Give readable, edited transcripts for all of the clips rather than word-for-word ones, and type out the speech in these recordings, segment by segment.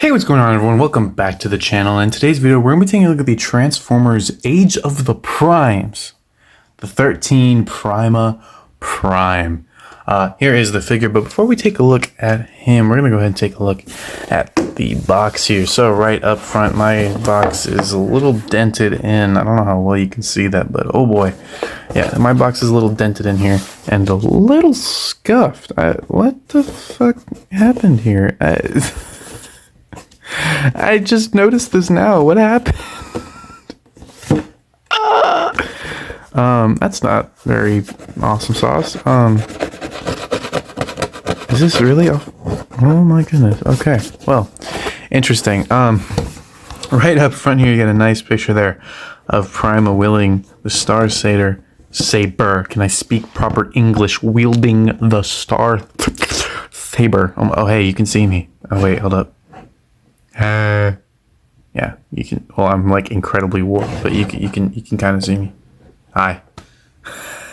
Hey, what's going on, everyone? Welcome back to the channel. In today's video, we're going to be taking a look at the Transformers Age of the Primes, the 13 Prima Prime. Here is the figure, but before we take a look at him, we're going to go ahead and take a look at the box here. So right up front, my box is a little dented in. I don't know how well you can see that, but oh boy. Yeah, my box is a little dented in here and a little scuffed. What the fuck happened here? I just noticed this now. What happened? That's not very awesome sauce. Is this really? Oh my goodness. Okay. Well, interesting. Right up front here, you get a nice picture there of Prima wielding the Star Saber. Can I speak proper English? Wielding the Star Saber. Oh, hey, you can see me. Oh wait, hold up. Yeah, you can. Well, I'm like incredibly warped, but you can kind of see me. Hi.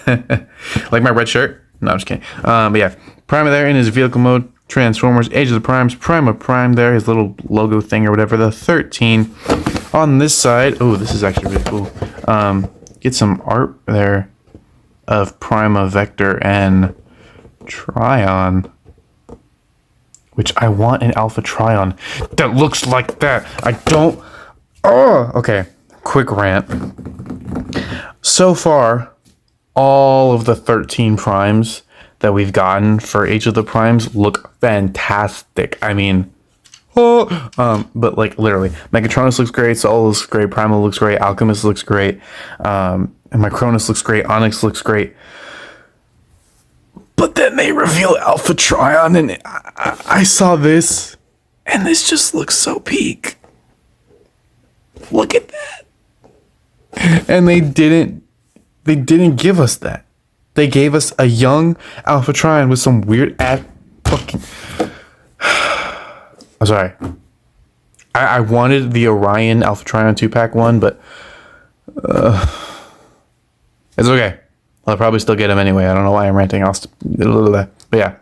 Like my red shirt? No, I'm just kidding. But yeah, Prima there in his vehicle mode. Transformers, Age of the Primes, Prima Prime there, his little logo thing or whatever. The 13 on this side. Oh, this is actually really cool. Get some art there of Prima, Vector, and Trion. Which I want an Alpha Trion that looks like that. I don't... Oh! Okay, quick rant. So far, all of the 13 Primes that we've gotten for Age of the Primes look fantastic. I mean... Oh! But like, literally. Megatronus looks great, Sol looks great, Primal looks great, Alchemist looks great, and Micronus looks great, Onyx looks great. But then they reveal Alpha Trion, and I saw this, and this just looks so peak. Look at that. And they didn't give us that. They gave us a young Alpha Trion with some weird ass fucking... I'm sorry. I wanted the Orion Alpha Trion 2-pack one, but it's okay. I'll probably still get him anyway. I don't know why I'm ranting. But yeah.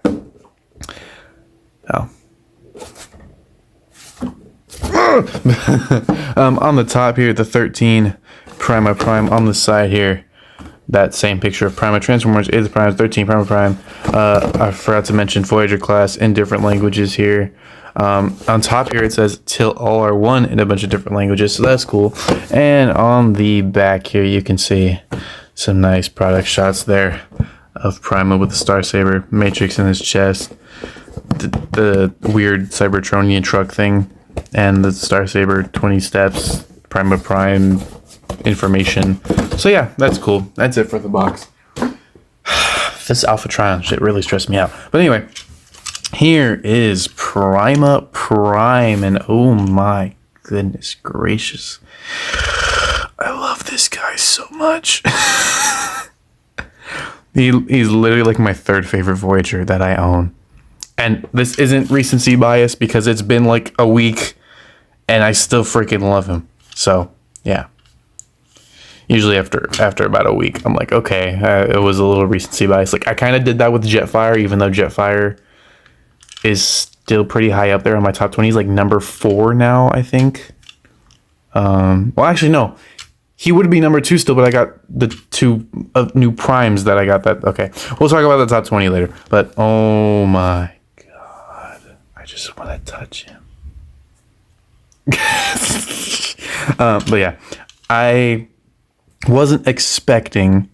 Oh. On the top here, the 13 Prima Prime. On the side here, that same picture of Prima Transformers is Prime 13 Prima Prime. I forgot to mention Voyager class in different languages here. On top here it says till all are one in a bunch of different languages, so that's cool. And on the back here you can see some nice product shots there of Prima with the Star Saber, Matrix in his chest, the weird Cybertronian truck thing, and the Star Saber 20 steps, Prima Prime information. So yeah, that's cool. That's it for the box. This Alpha Trion shit really stressed me out. But anyway, here is Prima Prime, and oh my goodness gracious. I love this guy so much. He's literally like my third favorite Voyager that I own. And this isn't recency bias because it's been like a week and I still freaking love him. So, yeah. Usually after about a week, I'm like, okay, it was a little recency bias. Like I kind of did that with Jetfire, even though Jetfire is still pretty high up there on my top 20. He's like number 4 now, I think. Well, actually, no. He would be number 2 still, but I got the 2 new primes that I got that. Okay, we'll talk about the top 20 later. But oh my god, I just want to touch him. But yeah, I wasn't expecting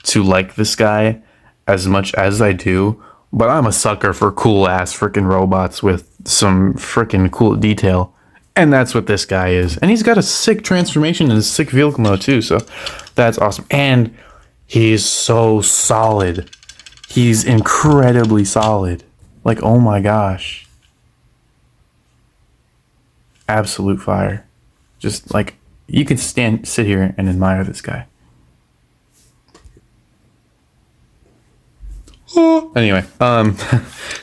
to like this guy as much as I do, but I'm a sucker for cool ass freaking robots with some freaking cool detail. And that's what this guy is. And he's got a sick transformation and a sick vehicle mode too. So that's awesome. And he's so solid. He's incredibly solid. Like, oh my gosh. Absolute fire. Just like, you can sit here and admire this guy. Anyway,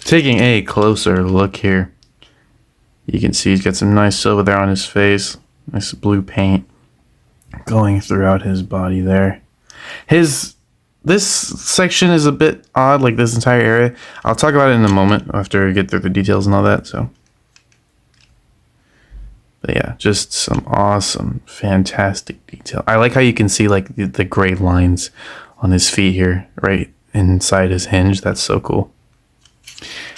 taking a closer look here. You can see he's got some nice silver there on his face. Nice blue paint going throughout his body there. This section is a bit odd, like this entire area. I'll talk about it in a moment after I get through the details and all that. So But yeah, just some awesome, fantastic detail. I like how you can see like the gray lines on his feet here, right inside his hinge. That's so cool.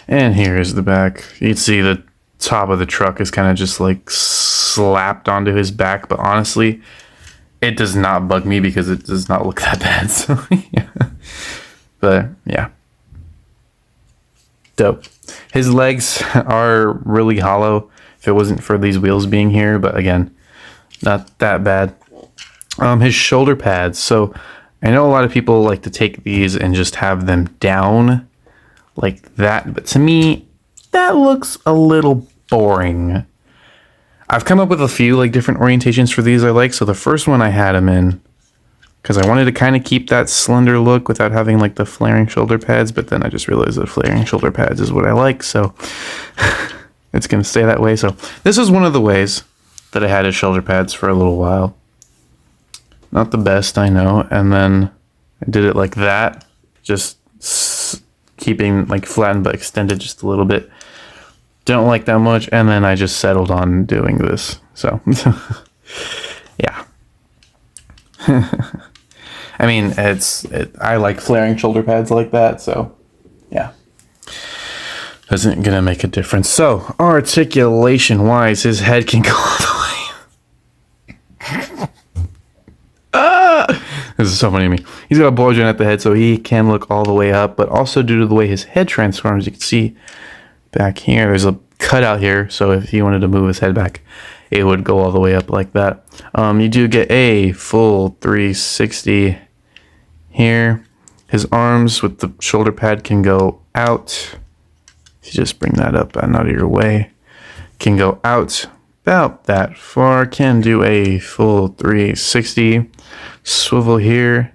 And here is the back. You can see the top of the truck is kind of just like slapped onto his back, but honestly, it does not bug me because it does not look that bad. So yeah. But yeah, dope. His legs are really hollow if it wasn't for these wheels being here, but again, not that bad. His shoulder pads. So I know a lot of people like to take these and just have them down like that, but to me, that looks a little boring. I've come up with a few like different orientations for these I like. So the first one I had him in because I wanted to kind of keep that slender look without having like the flaring shoulder pads, but then I just realized that flaring shoulder pads is what I like, so it's going to stay that way. So this is one of the ways that I had his shoulder pads for a little while. Not the best, I know. And then I did it like that, just keeping like flattened but extended just a little bit. Don't like that much. And then I just settled on doing this. So yeah. I mean, I like flaring shoulder pads like that, so yeah. Isn't gonna make a difference. So, articulation wise, his head can go all the way. This is so funny to me. He's got a ball joint at the head, so he can look all the way up, but also due to the way his head transforms, you can see back here, there's a cutout here, so if he wanted to move his head back, it would go all the way up like that. You do get a full 360 here. His arms with the shoulder pad can go out. If you just bring that up and out of your way, can go out about that far. Can do a full 360. Swivel here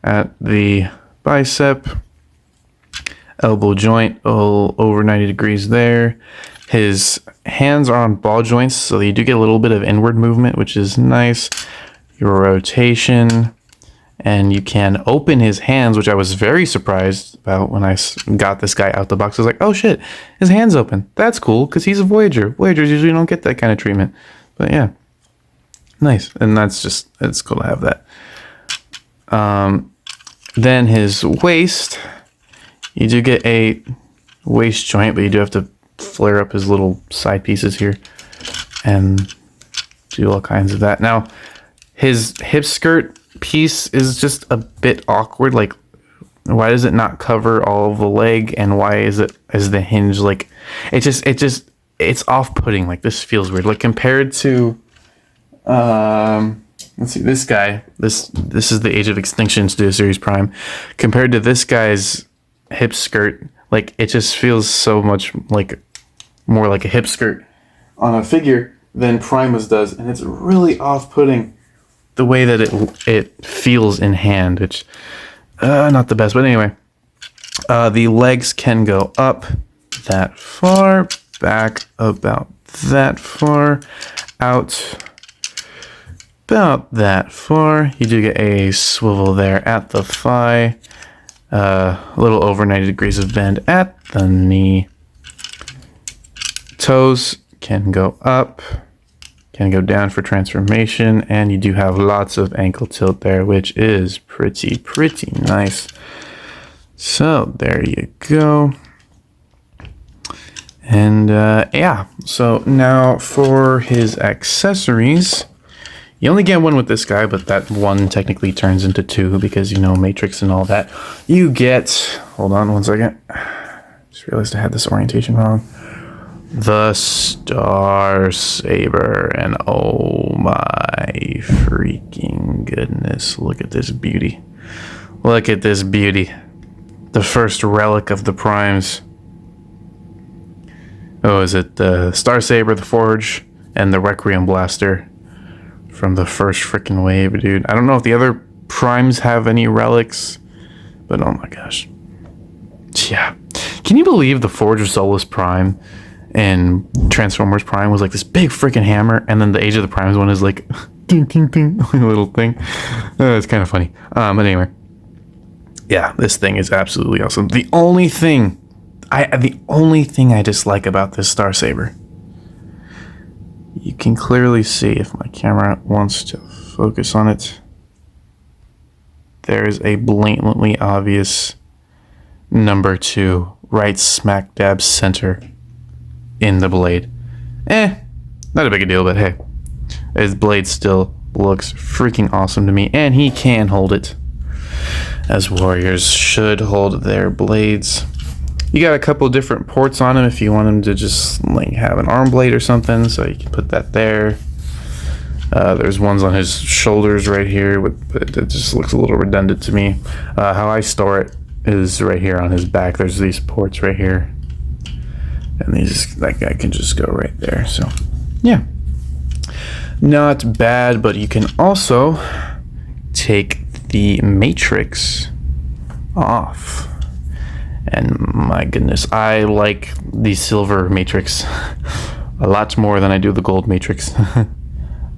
at the bicep. Elbow joint over 90 degrees there. His hands are on ball joints, so you do get a little bit of inward movement, which is nice. Your rotation, and you can open his hands, which I was very surprised about when I got this guy out the box. I was like, oh shit, his hand's open. That's cool, because he's a Voyager. Voyagers usually don't get that kind of treatment. But yeah, nice. And it's cool to have that. Then his waist, you do get a waist joint, but you do have to flare up his little side pieces here and do all kinds of that. Now, his hip skirt piece is just a bit awkward. Like, why does it not cover all of the leg, and why is the hinge like it's off-putting? Like, this feels weird. Like, compared to let's see, this guy, this is the Age of Extinction Studio Series Prime. Compared to this guy's hip skirt, like, it just feels so much like more like a hip skirt on a figure than Prima's does, and it's really off-putting the way that it feels in hand, which not the best. But anyway, the legs can go up that far, back about that far, out about that far. You do get a swivel there at the thigh, a little over 90 degrees of bend at the knee. Toes can go up, can go down for transformation, and you do have lots of ankle tilt there, which is pretty nice. So there you go. And yeah, so now for his accessories, you only get one with this guy, but that one technically turns into two because, you know, Matrix and all that. You get, hold on one second, just realized I had this orientation wrong. The Star Saber, and oh my freaking goodness, look at this beauty. Look at this beauty. The first relic of the Primes. Oh, is it the Star Saber, the Forge, and the Requiem Blaster from the first freaking wave, dude. I don't know if the other Primes have any relics, but oh my gosh. Yeah. Can you believe the Forge of Solus Prime and Transformers Prime was like this big freaking hammer, and then the Age of the Primes one is like ding ding ding, a little thing. It's kind of funny. But anyway, yeah, this thing is absolutely awesome. The only thing I dislike about this Star Saber you can clearly see, if my camera wants to focus on it, there is a blatantly obvious number 2 right smack dab center in the blade. Not a big a deal, but hey, his blade still looks freaking awesome to me, and he can hold it, as warriors should hold their blades. You got a couple different ports on him if you want him to just like have an arm blade or something, so you can put that there. There's ones on his shoulders right here, but it just looks a little redundant to me. How I store it is right here on his back. There's these ports right here, and these, that guy can just go right there. So yeah, not bad. But you can also take the matrix off, and my goodness, I like the silver matrix a lot more than I do the gold matrix.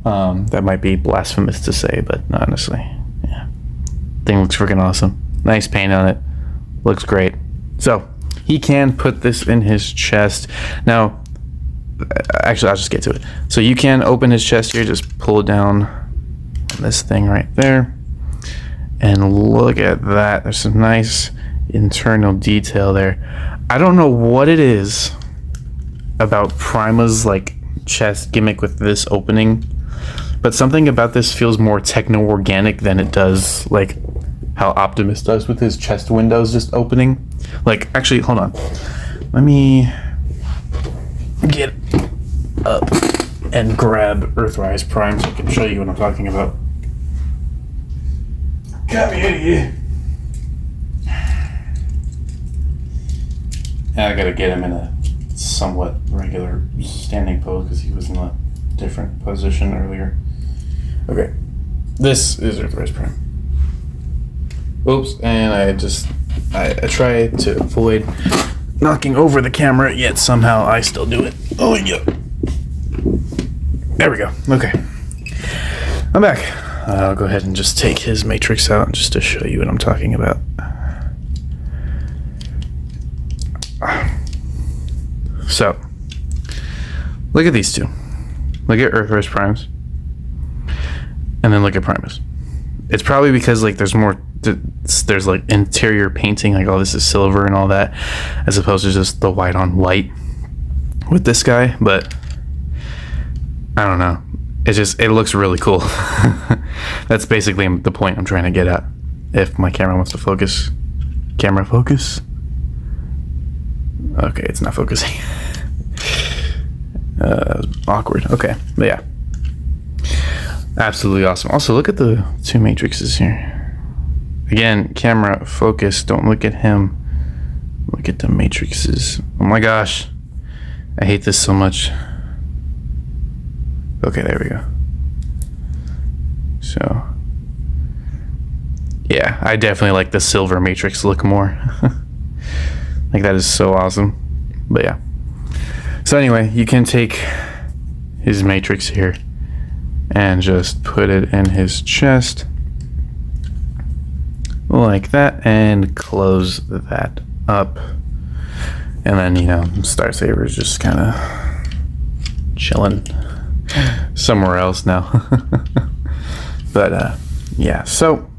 That might be blasphemous to say, but honestly, yeah, thing looks freaking awesome. Nice paint on it, looks great. So he can put this in his chest. Now, actually, I'll just get to it. So you can open his chest here, just pull it down on this thing right there, and look at that. There's some nice internal detail there. I don't know what it is about Prima's like chest gimmick with this opening, but something about this feels more techno-organic than it does like how Optimus does with his chest windows just opening. Like, actually, hold on. Let me get up and grab Earthrise Prime so I can show you what I'm talking about. Got me out of here. Yeah, I gotta get him in a somewhat regular standing pose because he was in a different position earlier. Okay, this is Earthrise Prime. Oops, and I try to avoid knocking over the camera, yet somehow I still do it. Oh yeah. There we go. Okay, I'm back. I'll go ahead and just take his matrix out just to show you what I'm talking about. So, look at these two. Look at Earthrise Primes, and then look at Primus. It's probably because like there's like interior painting, like, oh, this is silver and all that, as opposed to just the white on white with this guy. But I don't know. It looks really cool. That's basically the point I'm trying to get at. If my camera wants to focus. Camera focus. Okay, it's not focusing. Awkward. Okay, but yeah, absolutely awesome. Also, look at the two matrices here. Again, camera focus. Don't look at him. Look at the matrices. Oh my gosh, I hate this so much. Okay, there we go. So, yeah, I definitely like the silver matrix look more. Like, that is so awesome. But yeah. So anyway, you can take his matrix here and just put it in his chest like that and close that up. And then, you know, Star Saber's just kind of chilling somewhere else now. But yeah, so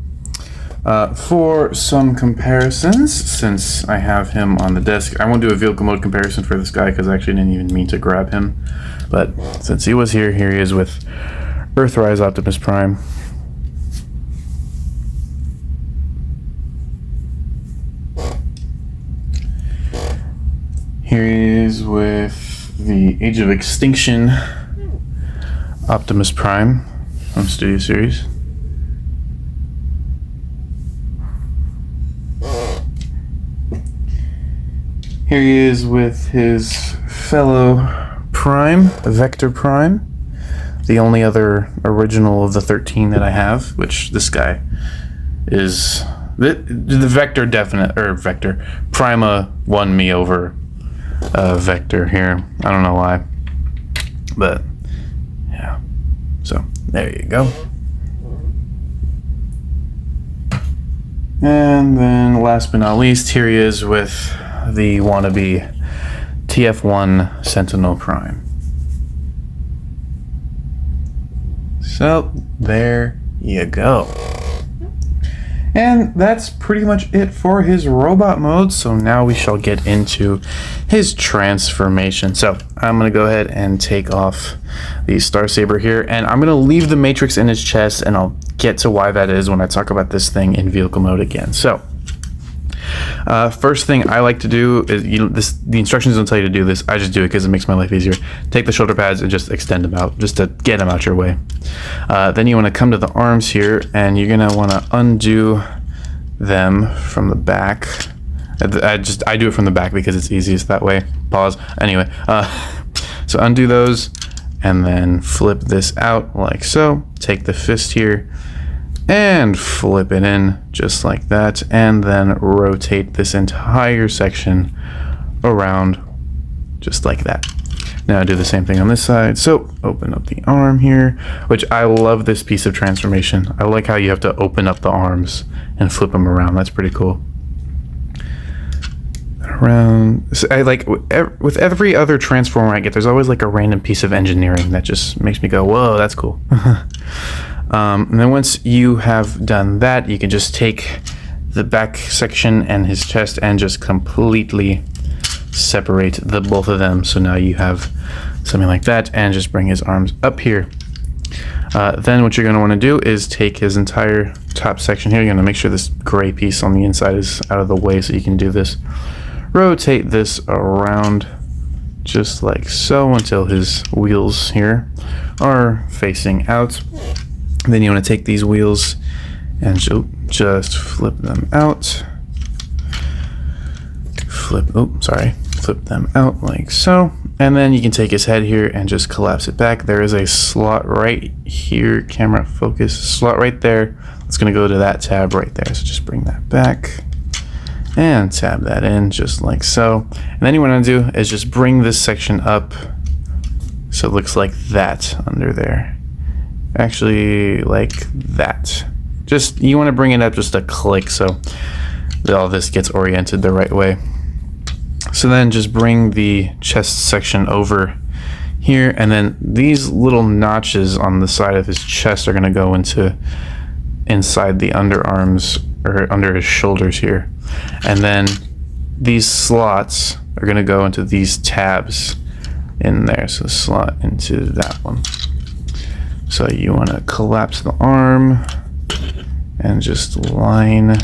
for some comparisons, since I have him on the desk, I won't do a vehicle mode comparison for this guy because I actually didn't even mean to grab him. But since he was here he is with Earthrise Optimus Prime. Here he is with the Age of Extinction Optimus Prime from Studio Series. Here he is with his fellow Prime, Vector Prime, the only other original of the 13 that I have, which this guy is the Vector Vector. Prima won me over Vector here. I don't know why, but yeah. So there you go. And then last but not least, here he is with the wannabe TF1 Sentinel Prime. So there you go. And that's pretty much it for his robot mode. So now we shall get into his transformation. So I'm going to go ahead and take off the Star Saber here, and I'm going to leave the matrix in his chest, and I'll get to why that is when I talk about this thing in vehicle mode again. So first thing I like to do is, the instructions don't tell you to do this. I just do it because it makes my life easier. Take the shoulder pads and just extend them out, just to get them out your way. Then you want to come to the arms here, and you're gonna want to undo them from the back. I do it from the back because it's easiest that way. Pause. Anyway, so undo those, and then flip this out like so. Take the fist here and flip it in just like that, and then rotate this entire section around just like that. Now do the same thing on this side. So open up the arm here, which I love this piece of transformation. I like how you have to open up the arms and flip them around. That's pretty cool. Around, so I like with every other transformer I get, there's always like a random piece of engineering that just makes me go, whoa, that's cool. And then once you have done that, you can just take the back section and his chest and just completely separate the both of them. So now you have something like that, and just bring his arms up here. Then what you're going to want to do is take his entire top section here. You're going to make sure this gray piece on the inside is out of the way so you can do this. Rotate this around just like so until his wheels here are facing out. Then you want to take these wheels and just flip them out. Flip them out like so. And then you can take his head here and just collapse it back. There is a slot right here, camera focus, slot right there. It's going to go to that tab right there. So just bring that back and tab that in just like so. And then you want to do is just bring this section up so it looks like that under there. Actually, like that. Just, you want to bring it up just a click so that all this gets oriented the right way. So then just bring the chest section over here, and then these little notches on the side of his chest are going to go inside the underarms, or under his shoulders here. And then these slots are going to go into these tabs in there. So slot into that one. So you want to collapse the arm and just line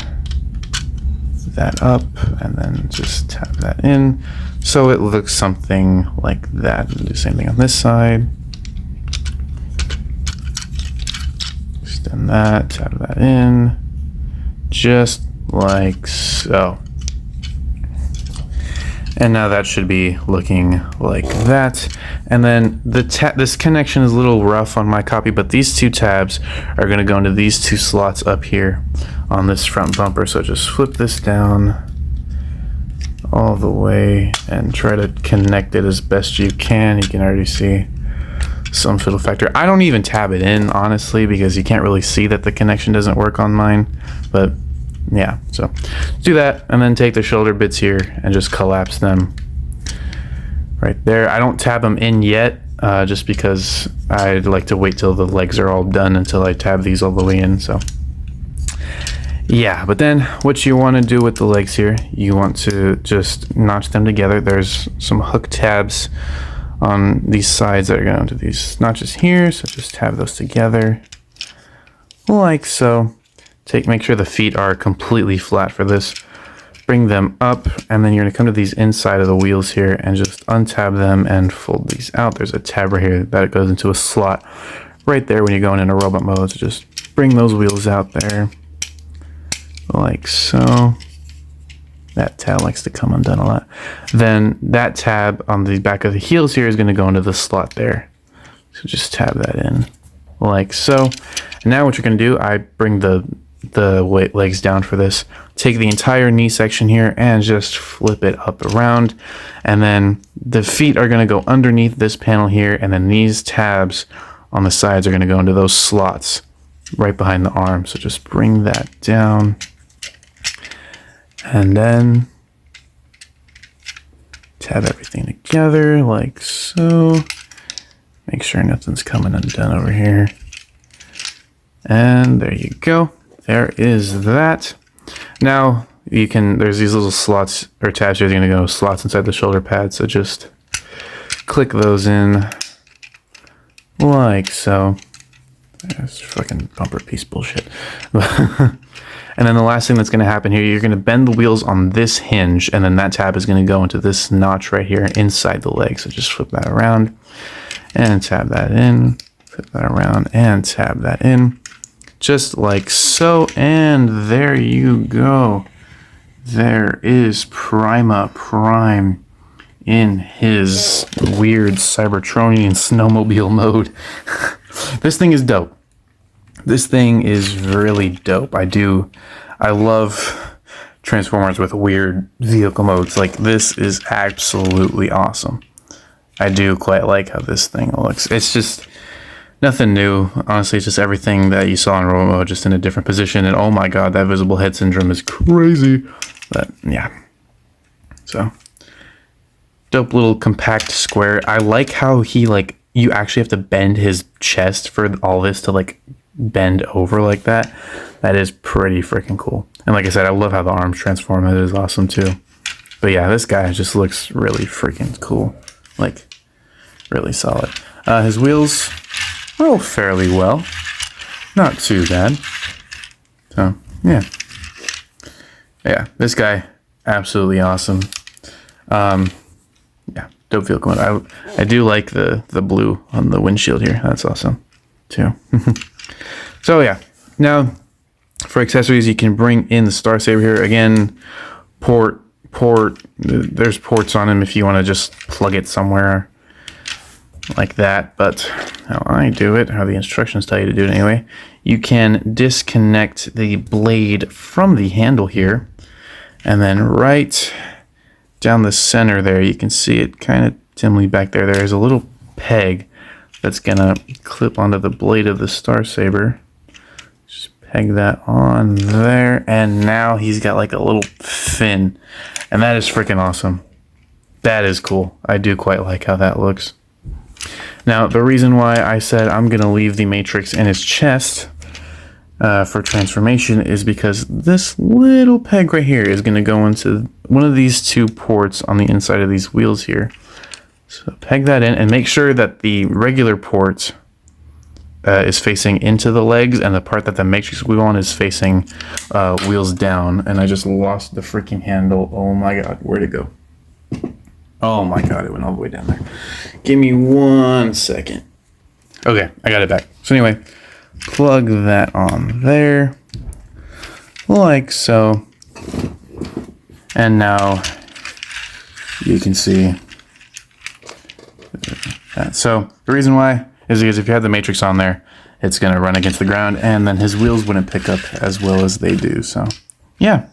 that up, and then just tap that in so it looks something like that. And do the same thing on this side. Extend that, tap that in, just like so. And now that should be looking like that. And then this connection is a little rough on my copy, but these two tabs are going to go into these two slots up here on this front bumper. So just flip this down all the way and try to connect it as best you can. You can already see some fiddle factor. I don't even tab it in, honestly, because you can't really see that the connection doesn't work on mine. But yeah, so do that, and then take the shoulder bits here and just collapse them right there. I don't tab them in yet, just because I'd like to wait till the legs are all done until I tab these all the way in. So yeah, but then what you want to do with the legs here, you want to just notch them together. There's some hook tabs on these sides that are going to these notches here, so just tab those together like so. Make sure the feet are completely flat for this. Bring them up, and then you're going to come to these inside of the wheels here and just untab them and fold these out. There's a tab right here that goes into a slot right there when you're going into robot mode. So just bring those wheels out there like so. That tab likes to come undone a lot. Then that tab on the back of the heels here is going to go into the slot there. So just tab that in like so. And now what you're going to do, I bring the legs down for this. Take the entire knee section here and just flip it up around, and then the feet are going to go underneath this panel here, and then these tabs on the sides are going to go into those slots right behind the arm. So just bring that down, and then tab everything together like so. Make sure nothing's coming undone over here. And there you go. There is that. Now you can, there's these little slots or tabs here. They're going to go slots inside the shoulder pad. So just click those in like so. That's fucking bumper piece bullshit. And then the last thing that's going to happen here, you're going to bend the wheels on this hinge, and then that tab is going to go into this notch right here inside the leg. So just flip that around and tab that in, flip that around and tab that in, just like so. And there you go. There is Prima Prime in his weird Cybertronian snowmobile mode. This thing is dope. This thing is really dope. I love Transformers with weird vehicle modes. Like, this is absolutely awesome. I do quite like how this thing looks. It's just nothing new. Honestly, it's just everything that you saw in robot mode, just in a different position. And oh my god, that visible head syndrome is crazy. But yeah. So, dope little compact square. I like how he, like, you actually have to bend his chest for all this to, like, bend over like that. That is pretty freaking cool. And like I said, I love how the arms transform. It is awesome too. But yeah, this guy just looks really freaking cool. Like, really solid. His wheels roll fairly well. Not too bad. So, yeah. Yeah, this guy, absolutely awesome. Yeah, dope vehicle. I do like the blue on the windshield here. That's awesome too. So yeah, now for accessories, you can bring in the Star Saber here. Again, port, there's ports on him if you want to just plug it somewhere like that. But how I do it, how the instructions tell you to do it anyway, you can disconnect the blade from the handle here. And then right down the center there, you can see it kind of dimly back there. There's a little peg that's gonna clip onto the blade of the Star Saber. Just peg that on there, and now he's got like a little fin, and that is freaking awesome. That is cool. I do quite like how that looks. Now, the reason why I said I'm gonna leave the Matrix in his chest for transformation is because this little peg right here is gonna go into one of these two ports on the inside of these wheels here. So peg that in and make sure that the regular port is facing into the legs, and the part that the Matrix wheel on is facing wheels down. And I just lost the freaking handle. Oh my god, where'd it go? Oh my god, it went all the way down there. Give me 1 second. Okay, I got it back. So anyway, plug that on there, like so. And now you can see that. So the reason why is because if you have the Matrix on there, it's going to run against the ground, and then his wheels wouldn't pick up as well as they do. So yeah,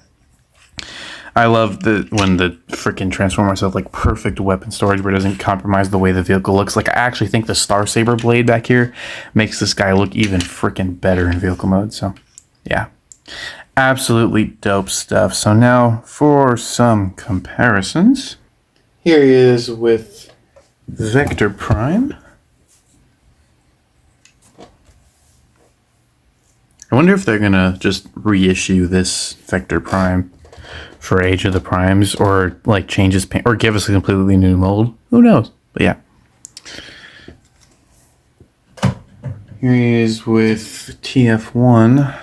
I love when the freaking Transformers have like perfect weapon storage where it doesn't compromise the way the vehicle looks. Like, I actually think the Star Saber blade back here makes this guy look even freaking better in vehicle mode. So yeah, absolutely dope stuff. So now for some comparisons, here he is with Vector Prime. I wonder if they're gonna just reissue this Vector Prime for Age of the Primes, or like change his paint, or give us a completely new mold. Who knows? But yeah. Here he is with TF1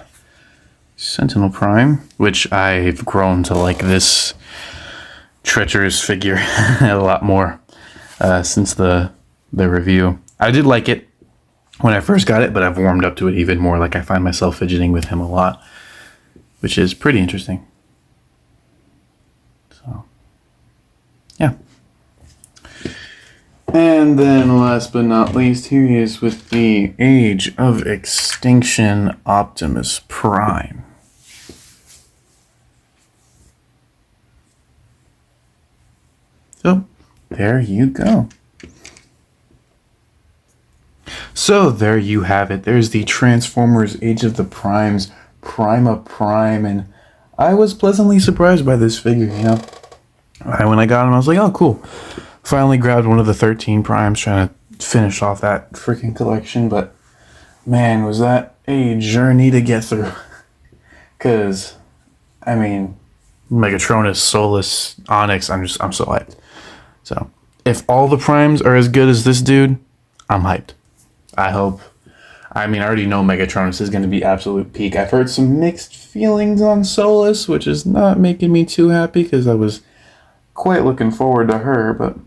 Sentinel Prime, which I've grown to like this treacherous figure a lot more since the review. I did like it when I first got it, but I've warmed up to it even more. Like, I find myself fidgeting with him a lot, which is pretty interesting. So, yeah. And then last but not least, here he is with the Age of Extinction Optimus Prime. So, there you go. So there you have it. There's the Transformers Age of the Primes, Prima Prime, and I was pleasantly surprised by this figure, you know. When I got him, I was like, oh, cool. Finally grabbed one of the 13 Primes, trying to finish off that freaking collection, but man, was that a journey to get through. Because, I mean, Megatronus, Solus, Onyx, I'm so hyped. So, if all the primes are as good as this dude, I'm hyped. I hope. I mean, I already know Megatronus is going to be absolute peak. I've heard some mixed feelings on Solus, which is not making me too happy because I was quite looking forward to her, but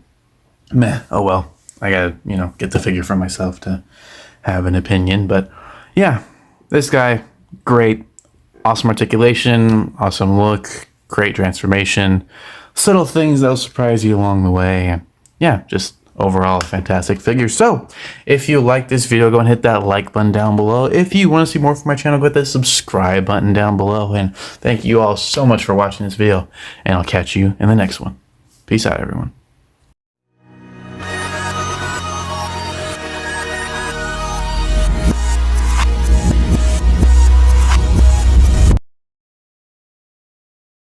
meh, oh well. I gotta, get the figure for myself to have an opinion. But yeah, this guy, great. Awesome articulation, awesome look, great transformation, subtle things that'll surprise you along the way, and yeah, just overall a fantastic figure. So, if you like this video, go and hit that like button down below. If you want to see more from my channel, go hit that subscribe button down below, and thank you all so much for watching this video, and I'll catch you in the next one. Peace out, everyone.